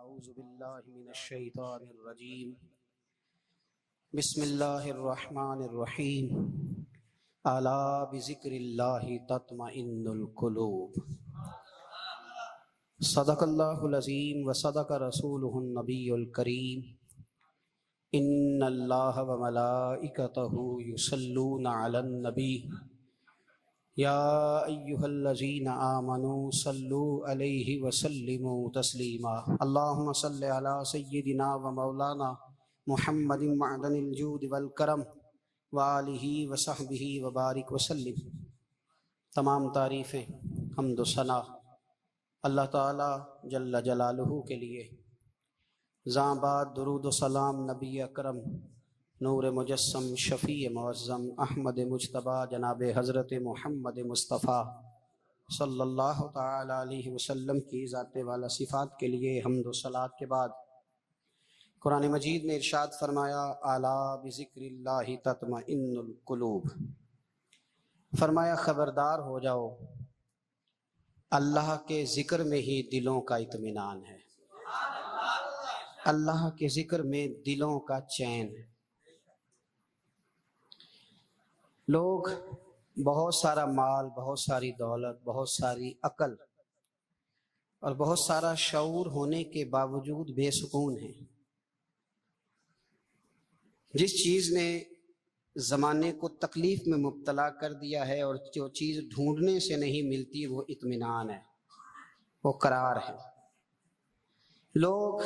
اعوذ باللہ من الشیطان الرجیم بسم اللہ الرحمن الرحیم الا بذکر اللہ تطمئن القلوب صدق اللہ العظیم وصدق رسولہ النبی الکریم ان اللہ وملائکتہ یصلون علی النبی یا ایہا الذین آمنوا صلوا علیہ وسلموا تسلیما اللہم صل علی سیدنا و مولانا محمد معدن الجود والکرم وآلہ وصحبہ وبارک وسلم۔ تمام تعریفیں حمد و ثنا اللہ تعالی جل جلالہ کے لیے۔ زاں بعد درود و سلام نبی اکرم نور مجسم شفیع معظم احمد مجتبی جناب حضرت محمد مصطفیٰ صلی اللہ تعالی علیہ وسلم کی ذات والا صفات کے لیے حمد و صلات کے بعد قرآن مجید نے ارشاد فرمایا الا بذکر اللہ تطمئن القلوب، فرمایا خبردار ہو جاؤ، اللہ کے ذکر میں ہی دلوں کا اطمینان ہے، اللہ کے ذکر میں دلوں کا چین ہے۔ لوگ بہت سارا مال، بہت ساری دولت، بہت ساری عقل اور بہت سارا شعور ہونے کے باوجود بے سکون ہیں۔ جس چیز نے زمانے کو تکلیف میں مبتلا کر دیا ہے اور جو چیز ڈھونڈنے سے نہیں ملتی وہ اطمینان ہے، وہ قرار ہے۔ لوگ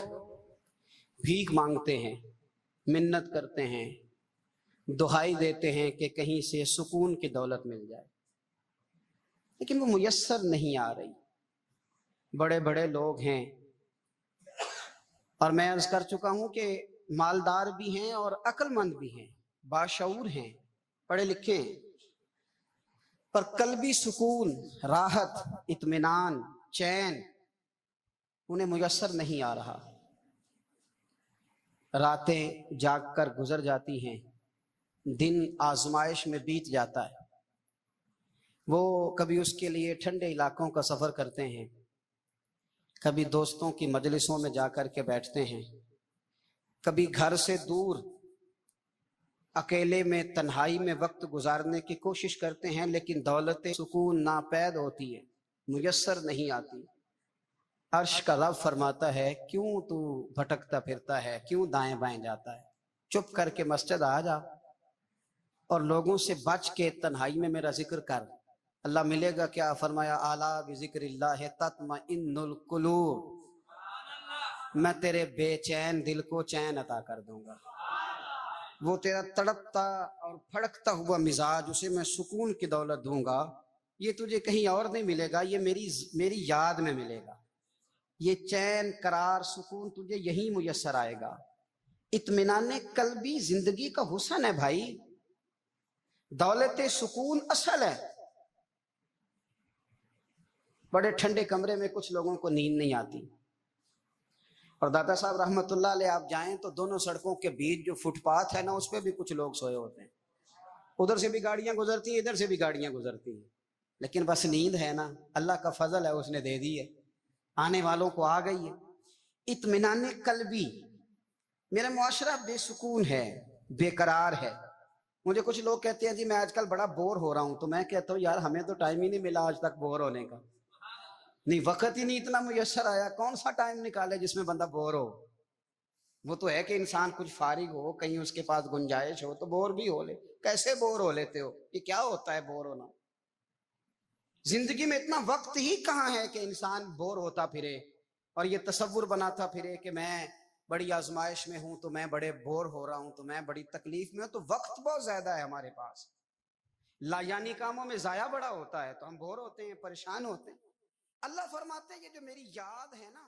بھیک مانگتے ہیں، منت کرتے ہیں، دہائی دیتے ہیں کہ کہیں سے سکون کی دولت مل جائے، لیکن وہ میسر نہیں آ رہی۔ بڑے بڑے لوگ ہیں، اور میں عرض کر چکا ہوں کہ مالدار بھی ہیں اور عقل مند بھی ہیں، باشعور ہیں، پڑھے لکھے ہیں، پر قلبی سکون، راحت، اطمینان، چین انہیں میسر نہیں آ رہا۔ راتیں جاگ کر گزر جاتی ہیں، دن آزمائش میں بیت جاتا ہے۔ وہ کبھی اس کے لیے ٹھنڈے علاقوں کا سفر کرتے ہیں، کبھی دوستوں کی مجلسوں میں جا کر کے بیٹھتے ہیں، کبھی گھر سے دور اکیلے میں تنہائی میں وقت گزارنے کی کوشش کرتے ہیں، لیکن دولت سکون ناپید ہوتی ہے، میسر نہیں آتی۔ عرش کا رب فرماتا ہے کیوں تو بھٹکتا پھرتا ہے، کیوں دائیں بائیں جاتا ہے، چپ کر کے مسجد آ جا اور لوگوں سے بچ کے تنہائی میں میرا ذکر کر۔ اللہ ملے گا کیا؟ فرمایا اعلیٰ بذکر اللہ تطمئن القلوب، میں تیرے بے چین دل کو چین عطا کر دوں گا۔ وہ تیرا تڑپتا اور پھڑکتا ہوا مزاج، اسے میں سکون کی دولت دوں گا۔ یہ تجھے کہیں اور نہیں ملے گا، یہ میری یاد میں ملے گا۔ یہ چین، قرار، سکون تجھے یہی میسر آئے گا۔ اطمینان قلبی زندگی کا حسن ہے بھائی، دولت سکون اصل ہے۔ بڑے ٹھنڈے کمرے میں کچھ لوگوں کو نیند نہیں آتی، اور داتا صاحب رحمت اللہ علیہ آپ جائیں تو دونوں سڑکوں کے بیچ جو فٹ پاتھ ہے نا، اس پہ بھی کچھ لوگ سوئے ہوتے ہیں۔ ادھر سے بھی گاڑیاں گزرتی ہیں، ادھر سے بھی گاڑیاں گزرتی ہیں، لیکن بس نیند ہے نا، اللہ کا فضل ہے، اس نے دے دی ہے، آنے والوں کو آ گئی ہے۔ اطمینان قلبی، میرا معاشرہ بے سکون ہے، بے قرار ہے۔ مجھے کچھ لوگ کہتے ہیں جی میں آج کل بڑا بور ہو رہا ہوں، تو میں کہتا ہوں یار ہمیں تو ٹائم ہی نہیں ملا آج تک بور ہونے کا، نہیں وقت ہی نہیں اتنا میسر آیا، کون سا ٹائم نکالے جس میں بندہ بور ہو؟ وہ تو ہے کہ انسان کچھ فارغ ہو، کہیں اس کے پاس گنجائش ہو تو بور بھی ہو لے۔ کیسے بور ہو لیتے ہو؟ یہ کیا ہوتا ہے بور ہونا؟ زندگی میں اتنا وقت ہی کہاں ہے کہ انسان بور ہوتا پھرے اور یہ تصور بناتا پھرے کہ میں بڑی آزمائش میں ہوں، تو میں بڑے بور ہو رہا ہوں، تو میں بڑی تکلیف میں ہوں۔ تو وقت بہت زیادہ ہے ہمارے پاس، لا یعنی کاموں میں ضائع بڑا ہوتا ہے، تو ہم بور ہوتے ہیں، پریشان ہوتے ہیں۔ اللہ فرماتے ہیں یہ جو میری یاد ہے نا،